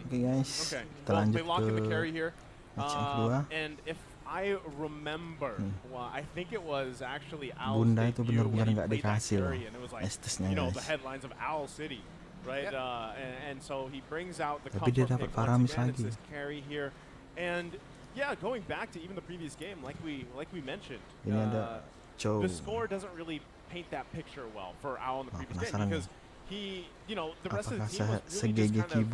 Oke guys, kita lanjut ke match yang kedua. And if I remember, well, I think it was actually Owl's Bunda itu debut benar-benar when he nggak played that dikasih loh carry, and it was like, estesnya you know, the guys. headlines of Owl City, right? And so he brings out the Tapi dia comfort dapat pick Faramis once again. lagi. It's this carry here, and yeah, going back to even the previous game, like we mentioned, Ini ada Chow. the score doesn't really paint that picture well for Owl in the previous game because he, you know, the rest of the team was really just kind of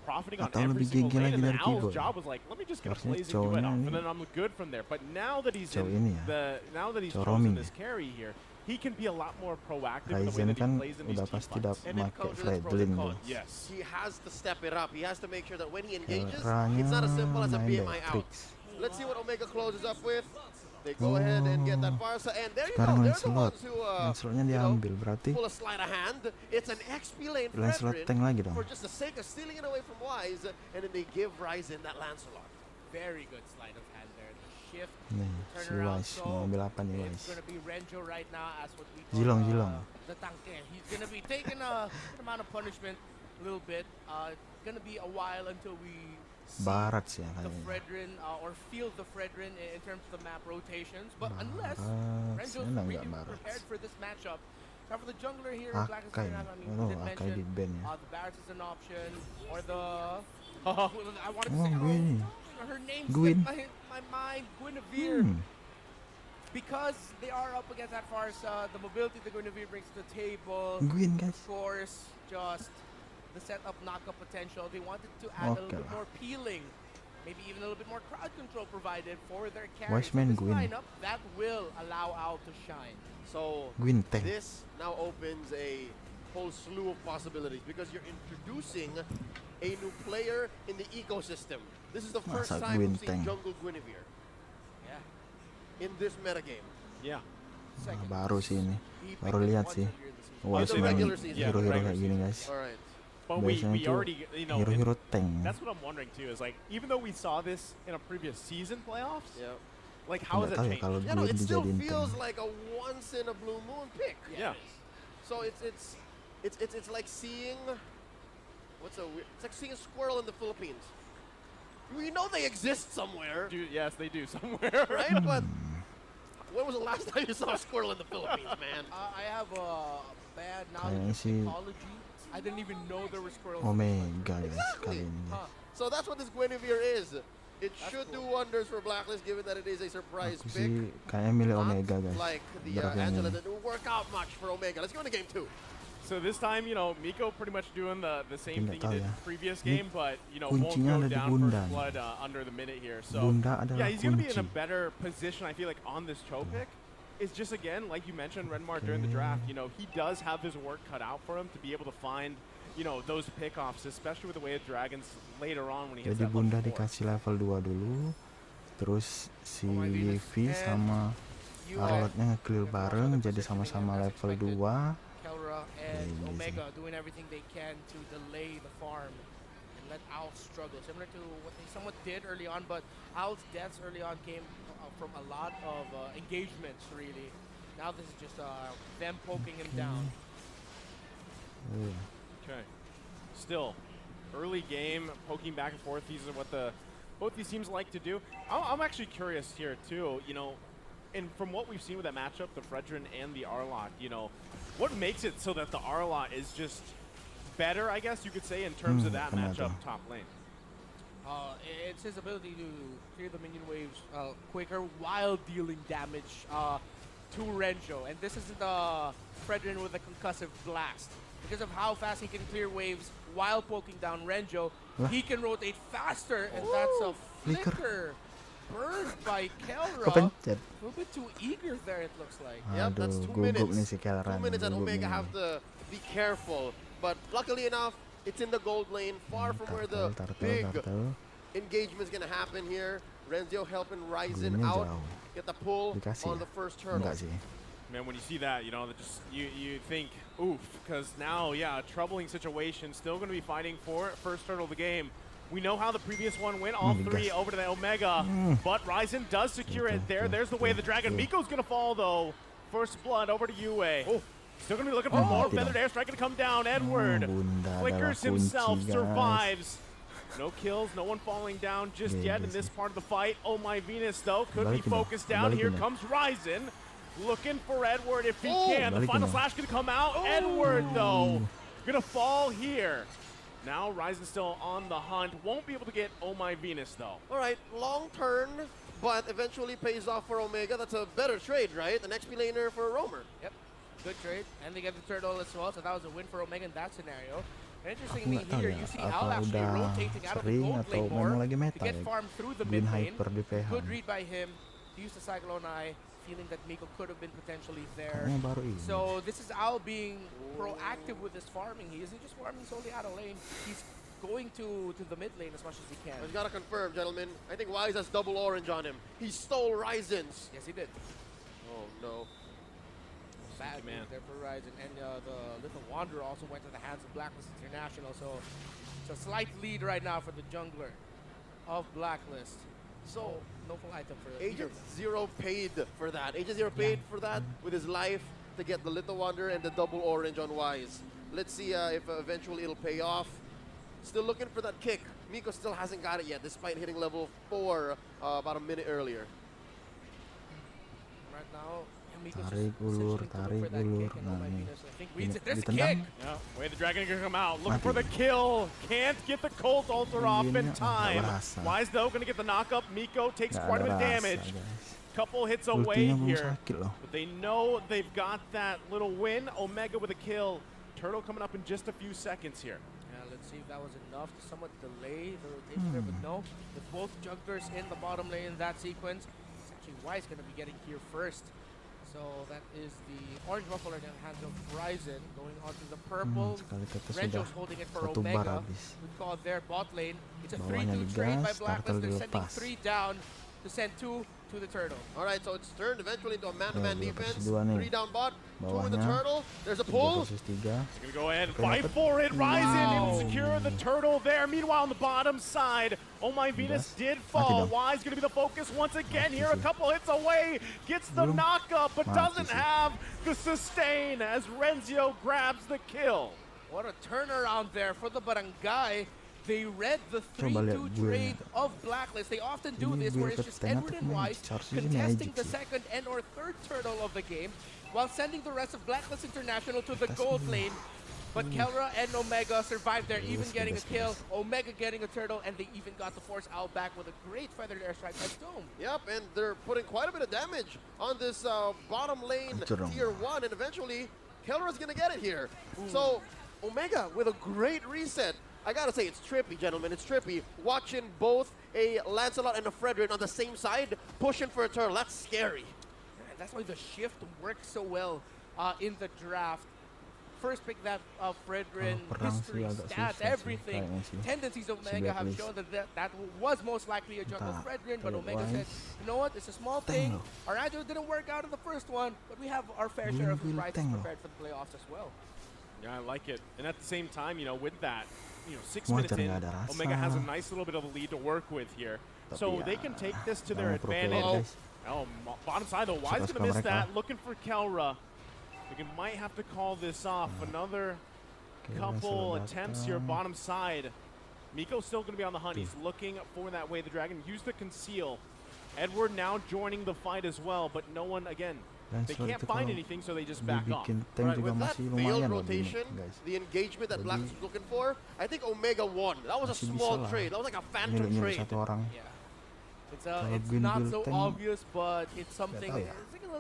profiting on every single lane, and then Owl's job was like, let me just get a blazing duet off, and then I'm good from there. But now that he's chosen this carry here, he can be a lot more proactive in the way that he plays in these team fights. And it comes with its pros and cons. Yes. He has to step it up. He has to make sure that when he engages, it's not as simple as a BMI out. Let's see what Omega closes up with. They go ahead and get that Farsa, and there you go. They're the ones who pull a sleight of hand. It's an XP lane for just the sake of stealing it away from Wise, and then they give Ryzen that Lancelot. Very good sleight of hand there. The shift, si Wise mau ambil apa nih Wise? It's gonna be Renjo right now as what we call the tanke. He's gonna be taking a amount of punishment a little bit. It's gonna be a while until we see the Fredrin or feel the Fredrin in terms of the map rotations, but unless Renjo's really prepared for this matchup. Now for the jungler here in Blacklist, I mean, we did mention the Barrett is an option, or the I wanted to say her name slipped my mind, Guinevere. Because they are up against that Farsa, the mobility that Guinevere brings to the table, of course, just the setup knockup potential. They wanted to add a little bit more peeling, maybe even a little bit more crowd control provided for their carries. So this lineup that will allow Owl to shine. So this now opens a whole slew of possibilities because you're introducing a new player in the ecosystem. This is the first time we've seen jungle Guinevere. Yeah. In this metagame. Yeah. Baru sih ini, baru lihat sih. Wise main hero-hero kayak gini guys. Alright. But we already, you know, hero tank. That's what I'm wondering too. Is like, even though we saw this in a previous season playoffs, like how has it changed? Yeah, no, it still feels like a once in a blue moon pick. Yeah. So it's like seeing it's like seeing a squirrel in the Philippines. We know they exist somewhere. Yes, they do somewhere. Right? But when was the last time you saw a squirrel in the Philippines, man? I have a bad knowledge of psychology. I didn't even know there were squirrels. Omega exactly. So that's what this Guinevere is. It should do wonders for Blacklist, given that it is a surprise pick. Kayaknya milih Omega guys. Like the Angela that didn't work out much for Omega. Let's go into game 2. So this time, you know, Miko pretty much doing the same thing he did in the previous game, but you know, won't go down first blood under the minute here. So yeah, he's gonna be in a better position. I feel like on this Cho pick. It's just, again, like you mentioned, Renmar during the draft, you know, he does have his work cut out for him to be able to find, you know, those pickoffs, especially with the way of Dragons later on when he hits that level 4. Jadi Bunda dikasih level 2 dulu, terus si Levi sama Arlotnya nge-clear bareng, jadi sama-sama level 2. Kelra and Omega doing everything they can to delay the farm and let Owl struggle, similar to what they somewhat did early on, but Owl's deaths early on came from a lot of engagements, really. Now this is just them poking him down. Okay. Still, early game, poking back and forth. These are what both these teams like to do. I'm actually curious here, too. You know, and from what we've seen with that matchup, the Fredrin and the Arlot, you know, what makes it so that the Arlot is just better, I guess you could say, in terms of that matchup top lane? It's his ability to clear the minion waves quicker while dealing damage to Renjo. And this isn't the Fredrin with a concussive blast. Because of how fast he can clear waves while poking down Renjo, he can rotate faster, and that's a flicker burned by Kelra. A little bit too eager there, it looks like. Yep, that's 2 minutes. 2 minutes and Omega have to be careful. But luckily enough, it's in the gold lane, far from where the big engagement's gonna happen here. Renzo helping Ryzen out, get the pull on the first turtle. Man, when you see that, you know, just you think, oof, because now, yeah, a troubling situation. Still going to be fighting for first turtle of the game. We know how the previous one went, all three over to the Omega, but Ryzen does secure it there. There's the way of the dragon. Miko's going to fall, though. First blood over to Yue. Still going to be looking for more. Feathered airstrike going to come down. Edward flickers himself, survives. No kills, no one falling down just yet in this part of the fight. Oh my Venus though, could be focused down. Here comes Ryzen, looking for Edward if he can. The final slash gonna come out. Edward though, gonna fall here. Now Ryzen still on the hunt, won't be able to get Oh my Venus though. All right, long turn, but eventually pays off for Omega. That's a better trade, right? An XP laner for a roamer. Yep, good trade. And they get the turtle as well, so that was a win for Omega in that scenario. Interestingly here, you see Al actually rotating out of the gold lane more to get farmed through the mid lane. Good read by him to use the Cyclone Eye, feeling that Miko could have been potentially there. So this is Al being proactive with his farming. He isn't just farming solely out of lane. He's going to the mid lane as much as he can. He's got to confirm, gentlemen. I think Wise has double orange on him. He stole Ryzen's. Yes, he did. Oh, no. Bad man there for Ryzen. And the Little Wanderer also went to the hands of Blacklist International. So it's a slight lead right now for the jungler of Blacklist. So no full item for Agent Zero paid for that. Agent Zero paid for that with his life to get the Little Wanderer and the double orange on Wise. Let's see if eventually it'll pay off. Still looking for that kick. Miko still hasn't got it yet, despite hitting level 4 about a minute earlier. Right now, tarik ulur. Nah, there's a kick. Yeah, way the dragon gonna come out, looking for the kill. Can't get the Colt Altar off in time. Wise though gonna get the knockup. Miko takes quite a bit of damage. Couple hits away here, but they know they've got that little win. Omega with a kill. Turtle coming up in just a few seconds here. Let's see if that was enough to somewhat delay the rotation there, but no. With both junglers in the bottom lane in that sequence, it's actually Wise going to be getting here first. So that is the orange buffalo in the hands of Ryzen going onto the purple. Renjo's holding it for Omega. We call their bot lane. It's a 3-2 trade by Blacklist. They're sending 3 down to send 2 to the turtle. All right, so it's turned eventually into a man-to-man defense. 3 down bot, 2 in the turtle. There's a pull. He's gonna go ahead and fight for it. Ryzen able to secure the turtle there. Meanwhile, on the bottom side, Oh my Venus did fall. Wise gonna be the focus once again here. A couple hits away, gets the knockup, but doesn't have the sustain as Renzio grabs the kill. What a turnaround there for the Barangay. They read the 3-2 trade of Blacklist. They often do this where it's just Edward and Wise contesting the second and or third turtle of the game while sending the rest of Blacklist International to the gold lane. But Kelra and Omega survived there, even getting a kill, Omega getting a turtle, and they even got the Force Owl back with a great feathered airstrike by Dome. Yep, and they're putting quite a bit of damage on this bottom lane tier 1, and eventually Kelra's gonna get it here. So Omega with a great reset. I gotta say, it's trippy, gentlemen. It's trippy watching both a Lancelot and a Fredrin on the same side pushing for a turtle. That's scary. That's why the shift works so well in the draft. First pick that Fredrin, history, stats, everything. Tendencies of Omega have shown that was most likely a jungle Fredrin, but Omega said, you know what, it's a small thing. Our agile didn't work out in the first one, but we have our fair share of prizes prepared for the playoffs as well. Yeah, I like it. And at the same time, with that, 6 minutes in, Omega has a nice little bit of a lead to work with here. So they can take this to their advantage. Bottom side though, Wise gonna miss that. Looking for Kelra. We might have to call this off. Another couple attempts here, bottom side. Miko's still gonna be on the hunt. He's looking for that way the dragon. Use the conceal. Edward now joining the fight as well, but no one, again, they can't find anything, so they just back off. Right, with that failed rotation, the engagement that Black was looking for, I think Omega won. That was a small trade. That was like a phantom trade. Yeah. It's not so obvious, but it's something. It's like a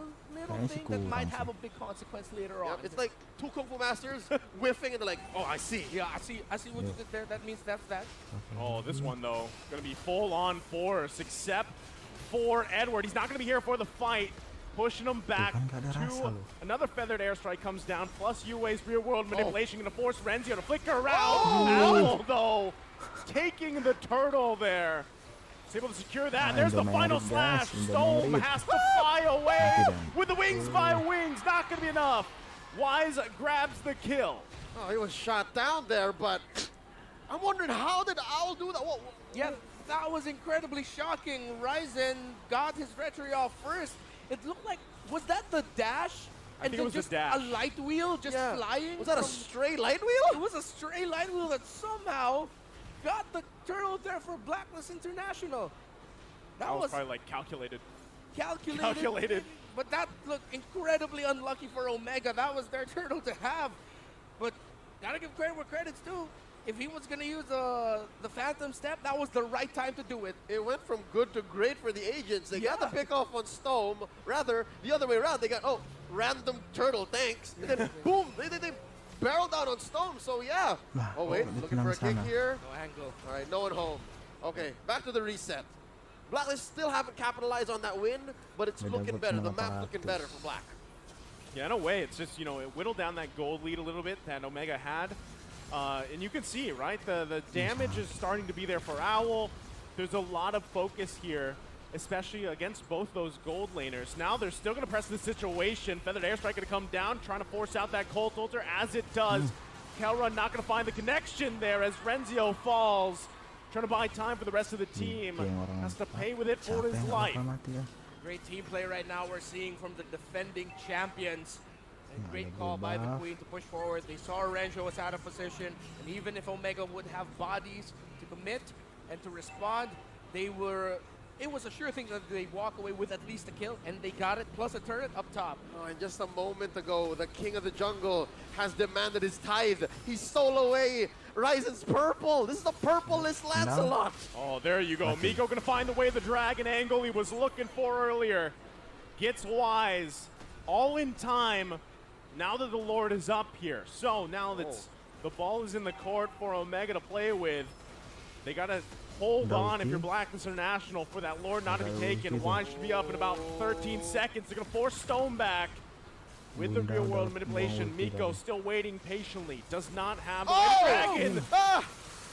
little thing that might have a big consequence later on. It's like 2 Kung Fu Masters whiffing, and they're like, oh, I see. Yeah, I see what you did there. That means that's that. Oh, this one though, gonna be full-on force, except for Edward. He's not gonna be here for the fight. Pushing him back to another feathered airstrike comes down, plus Yue's real world manipulation gonna force Renzio to flicker around. Owl though, taking the turtle there. He's able to secure that. There's the final slash. Storm has to fly away with the wings by wings. Not gonna be enough. Wise grabs the kill. Oh, he was shot down there, but I'm wondering how did Owl do that? Whoa. Yeah, that was incredibly shocking. Ryzen got his retry off first. It looked like, was that the dash? I think it was just a light wheel just flying? Was that a stray light wheel? It was a stray light wheel that somehow got the turtle there for Blacklist International. That was probably like calculated. Calculated. But that looked incredibly unlucky for Omega. That was their turtle to have. But gotta give credit where credit's due. If he was going to use the Phantom Step, that was the right time to do it. It went from good to great for the agents. They got the pick off on Stone. Rather, the other way around. They got, random turtle, thanks. And then, boom, they barreled down on Stone. So, yeah. Oh, wait, looking for a kick here. No angle. All right, no one home. Okay, back to the reset. Blacklist still haven't capitalized on that win, but it's looking better. The map's looking better for Black. Yeah, in a way, it's just, it whittled down that gold lead a little bit that Omega had. And you can see, right, the damage is starting to be there for Owl. There's a lot of focus here, especially against both those gold laners. Now they're still going to press the situation. Feathered Airstrike going to come down, trying to force out that Colt Ultra as it does. Kelrun not going to find the connection there as Renzio falls. Trying to buy time for the rest of the team. Has to pay with it for his life. Great team play right now we're seeing from the defending champions. And great call by the Queen to push forward. They saw Renzo was out of position. And even if Omega would have bodies to commit and to respond, it was a sure thing that they walk away with at least a kill, and they got it, plus a turret up top. And just a moment ago, the king of the jungle has demanded his tithe. He stole away Ryzen's purple. This is the purple-less Lancelot. Oh, there you go. Miko going to find the way the dragon angle he was looking for earlier. Gets wise. All in time. Now that the Lord is up here. So now that the ball is in the court for Omega to play with, they got to hold on if you're Blacklist International for that Lord not to be taken. Wine should be up in about 13 seconds. They're going to force Stone back with the real world manipulation. Miko still waiting patiently. Does not have the dragon.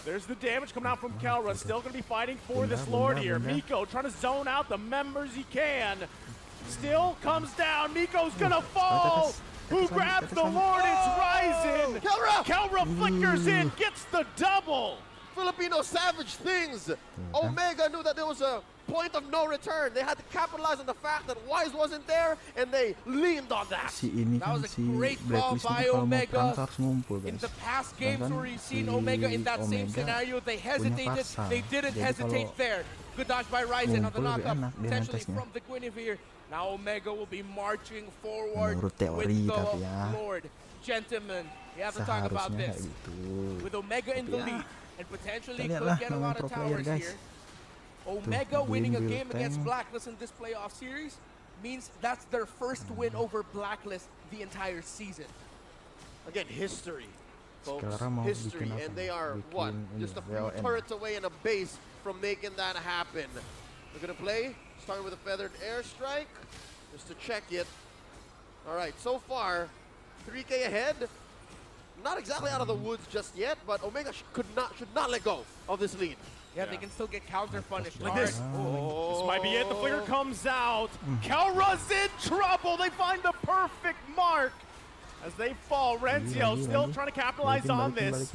There's the damage coming out from Kelra. Still going to be fighting for this Lord here. Miko trying to zone out the members he can. Still comes down. Miko's going to fall. Who grabs the Lord? It's Ryzen. Kelra flickers in, gets the double. Filipino savage things. Omega knew that there was a point of no return. They had to capitalize on the fact that Wise wasn't there, and they leaned on that. That was a great call by Omega. In the past games where we've seen Omega in that same scenario, they hesitated. They didn't hesitate there. Good dodge by Ryzen on the knockup, potentially from the Guinevere. Now Omega will be marching forward with the Lord. Gentlemen, we have to talk about this. With Omega in the lead, and potentially could get a lot of towers here. Omega winning a game against Blacklist in this playoff series means that's their first win over Blacklist the entire season. Again, history, folks. History, and they are, what, just a few turrets away in a base from making that happen. We're going to play, starting with a Feathered Airstrike, just to check it. All right, so far, 3K ahead. Not exactly out of the woods just yet, but Omega should not let go of this lead. Yeah, they can still get counter punished. Like this. This might be it. The flicker comes out. Kelra's in trouble. They find the perfect mark as they fall. Renzio still trying to capitalize on this.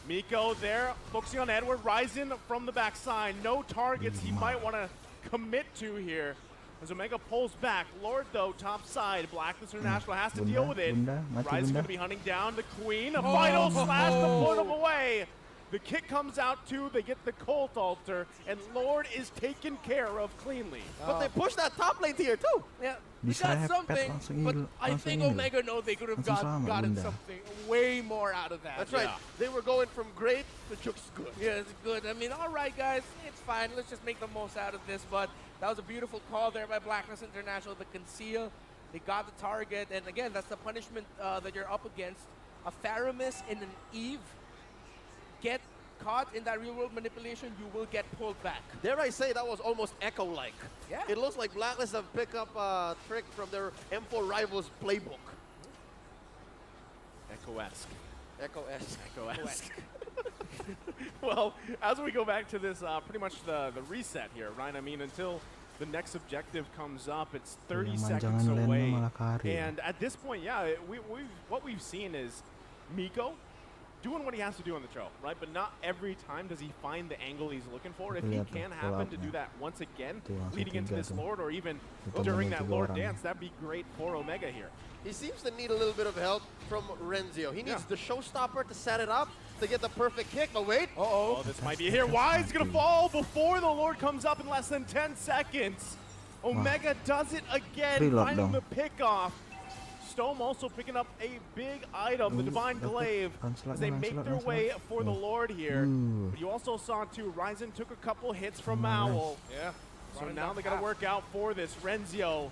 Miko there, focusing on Edward. Ryzen from the backside. No targets he might want to commit to here. As Omega pulls back. Lord, though, top side. Blacklist International has to deal with it. Ryzen going to be hunting down the Queen. A final slash to put him away. The kick comes out too. They get the Colt Altar, and Lord is taken care of cleanly. But they pushed that top lane tier too. Yeah, we got something, but I think Omega know they could have gotten something way more out of that. That's right. They were going from great to just good. Yeah, it's good. I mean, all right, guys, it's fine. Let's just make the most out of this. But that was a beautiful call there by Blacklist International. The conceal, they got the target, and again, that's the punishment that you're up against. A Faramis and an Eve. Get caught in that real-world manipulation, you will get pulled back. Dare I say that was almost Echo-like. Yeah. It looks like Blacklist have picked up a trick from their M4 rivals playbook. Echo-esque. Echo-esque. Echo-esque. Well, as we go back to this, pretty much the reset here, right? I mean, until the next objective comes up, it's 30 seconds away. And at this point, yeah, what we've seen is Miko doing what he has to do on the choke, right? But not every time does he find the angle he's looking for. If he can happen to do that once again, leading into this Lord or even during that Lord dance, that'd be great for Omega here. He seems to need a little bit of help from Renzio. He needs the showstopper to set it up to get the perfect kick. But wait. Oh, this might be here. Wise's going to fall before the Lord comes up in less than 10 seconds. Omega does it again, finding the pick off. Stone also picking up a big item, the Divine Glaive, as they make their way for the Lord here. But you also saw, too, Ryzen took a couple hits from Owl. Yeah. So now they got to work out for this. Renzio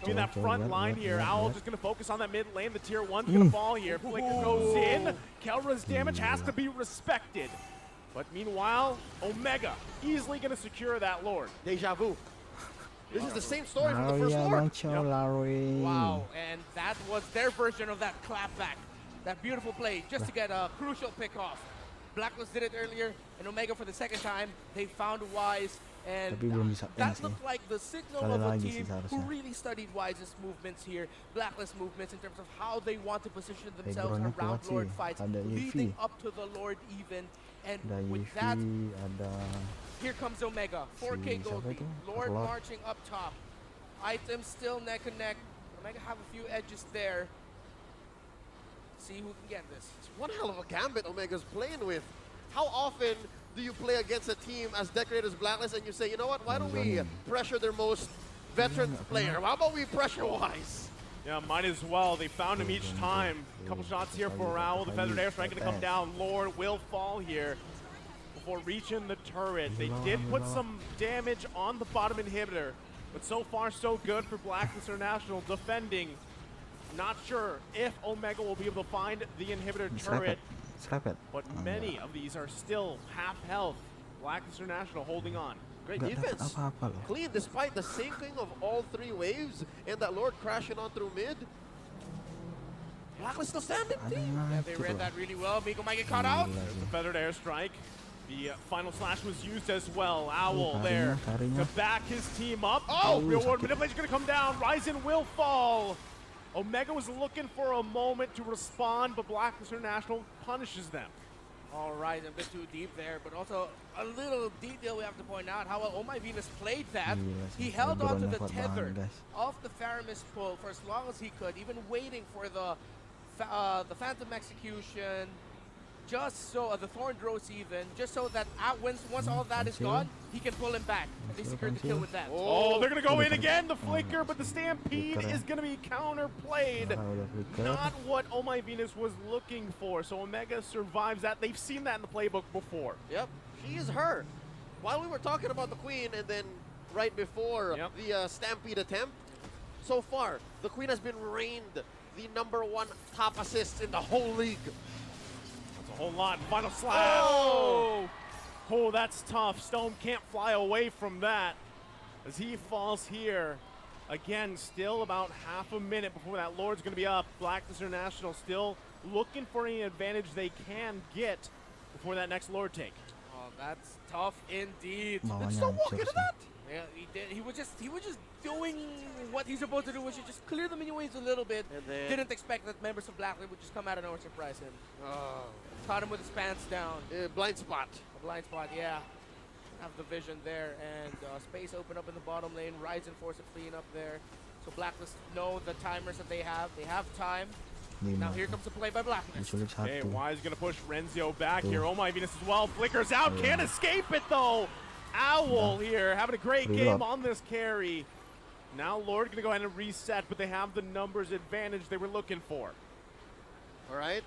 in that front line here. Owl just going to focus on that mid lane. The tier 1's going to fall here. Flicker goes in. Kelra's damage has to be respected. But meanwhile, Omega easily going to secure that Lord. Deja vu. This is the same story from the first Lord. Wow, and that was their version of that clapback. That beautiful play just to get a crucial pick off. Blacklist did it earlier, and Omega for the second time. They found Wise, and that looked like the signal of a team who really studied Wise's movements here, Blacklist movements in terms of how they want to position themselves around Lord fights, leading up to the Lord even. And with that, here comes Omega, 4K gold lead. Lord marching up top. Items still neck and neck. Omega have a few edges there. See who can get this. It's one hell of a gambit Omega's playing with. How often do you play against a team as decorated as Blacklist and you say, you know what, why don't we pressure their most veteran player? How about we pressure Wise? Yeah, might as well. They found him each time. A couple shots here for Owl. The Feathered Airstrike going to come down. Lord will fall here before reaching the turret. They did put some damage on the bottom inhibitor, but so far so good for Blacklist International defending. Not sure if Omega will be able to find the inhibitor turret, but many of these are still half health. Blacklist International holding on. Great defense. Clean despite the sinking of all 3 waves and that Lord crashing on through mid. Blacklist still standing. Yeah, they read that really well. Miko might get caught out. There's the Feathered Airstrike. The final slash was used as well. Owl there to back his team up. Oh, real world manipulation going to come down. Ryzen will fall. Omega was looking for a moment to respond, but Blacklist International punishes them. All right, a bit too deep there, but also a little detail we have to point out how well Oh My Venus played that. He held on to the tether of the Faramis pull for as long as he could, even waiting for the Phantom Execution, just so the Thorn Dross even, just so that once all that is gone, he can pull him back. And they secured the kill with that. Oh, they're going to go in again, the Flicker, but the Stampede is going to be counterplayed. Not what Oh My Venus was looking for, so Omega survives that. They've seen that in the playbook before. Yep, she is her. While we were talking about the Queen and then right before the Stampede attempt, so far, the Queen has been reigned the #1 top assist in the whole league. A whole lot. Final slash. Oh! Oh, that's tough. Stone can't fly away from that as he falls here. Again, still about half a minute before that Lord's going to be up. Blacklist International still looking for any advantage they can get before that next Lord take. Oh, that's tough indeed. Did Stone walk into that? Yeah, he did. He was just doing what he's supposed to do, which is just clear the mini waves a little bit. And then didn't expect that members of Blacklist would just come out of nowhere and surprise him. Caught him with his pants down. Blind spot. A blind spot, yeah. Have the vision there, and space open up in the bottom lane. Ryzen force of fleeing up there. So Blacklist know the timers that they have. They have time. Now here comes the play by Blacklist. Okay, Wise going to push Renzio back here. Oh My Venus as well. Flickers out. Can't escape it, though. Owl here having a great game on this carry. Now Lord going to go ahead and reset, but they have the numbers advantage they were looking for. All right,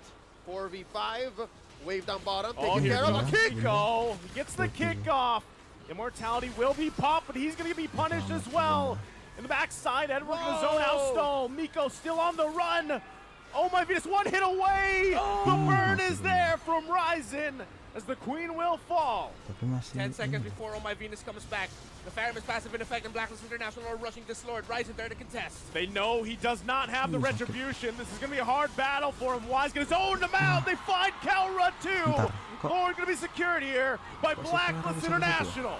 4v5, wave down bottom, taking care of a kick. He gets the kick off. Immortality will be popped, but he's going to be punished as well. In the backside, Edward going to zone out Stone. Miko still on the run. Oh My Venus, one hit away. The burn is there from Ryzen as the Queen will fall. 10 seconds before Oh My Venus comes back. The Faramis passive in effect and Blacklist International are rushing this Lord. Ryzen there to contest. They know he does not have the retribution. This is going to be a hard battle for him. Wise going to zone him out. They find Kelra too. Lord going to be secured here by Blacklist International.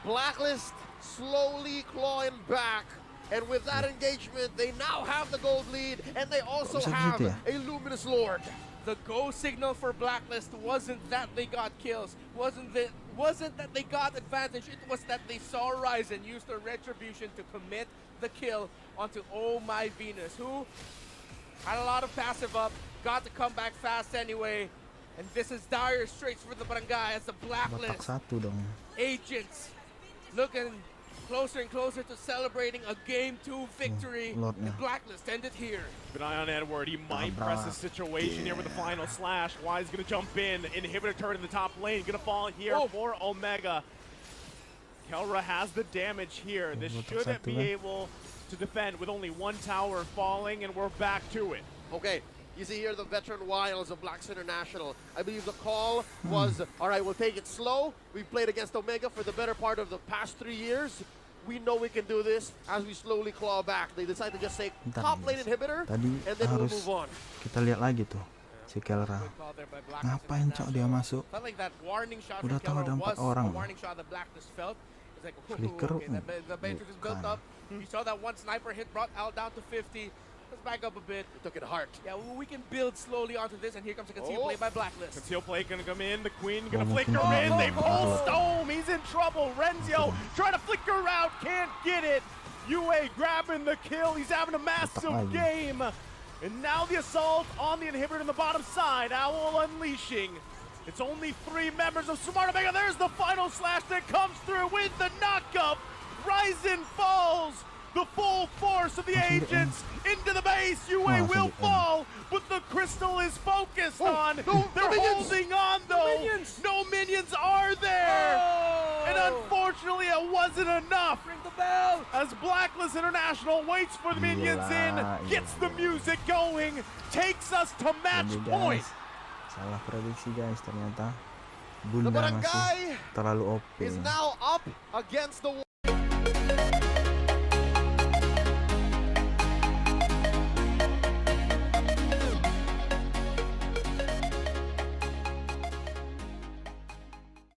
Blacklist slowly clawing back. And with that engagement, they now have the gold lead, and they also have a Luminous Lord. The go signal for Blacklist wasn't that they got kills, wasn't that they got advantage, it was that they saw Rise and used their retribution to commit the kill onto Oh My Venus, who had a lot of passive up, got to come back fast anyway, and this is dire straits for the Barangay as the Blacklist agents looking closer and closer to celebrating a Game 2 victory. And Blacklist ended here. Keep an eye on Edward. He might press the situation here with the final slash. Wise going to jump in. Inhibitor turret in the top lane. Going to fall here for Omega. Kelra has the damage here. This shouldn't be able to defend with only one tower falling, and we're back to it. Okay. You see here the veteran wiles of Blacks International. I believe the call was, all right, we'll take it slow. We've played against Omega for the better part of the past 3 years. We know we can do this as we slowly claw back. They decide to just say top lane inhibitor, and then we'll move on. Kita lihat lagi tuh si Kelra. Ngapain cok dia masuk? Udah tahu ada 4 orang. Flicker bukan. You saw that one sniper hit brought Al down to 50. Let's back up a bit. It took it hard. Yeah, well, we can build slowly onto this, and here comes a conceal play by Blacklist. Conceal play gonna come in. The Queen gonna flicker in. They pull Stone. He's in trouble. Renzio trying to flicker out. Can't get it. UA grabbing the kill. He's having a massive game. And now the assault on the inhibitor on the bottom side. Owl unleashing. It's only 3 members of Smart Omega. There's the final slash that comes through with the knockup. Ryzen falls. The full force of the agents into the base. UA will fall, but the crystal is focused on. They're holding on though. No minions are there. And unfortunately, it wasn't enough. Ring the bell. As Blacklist International waits for the minions in, gets the music going, takes us to match point. Salah prediksi guys, ternyata Bunda masih terlalu OP. Is now up against the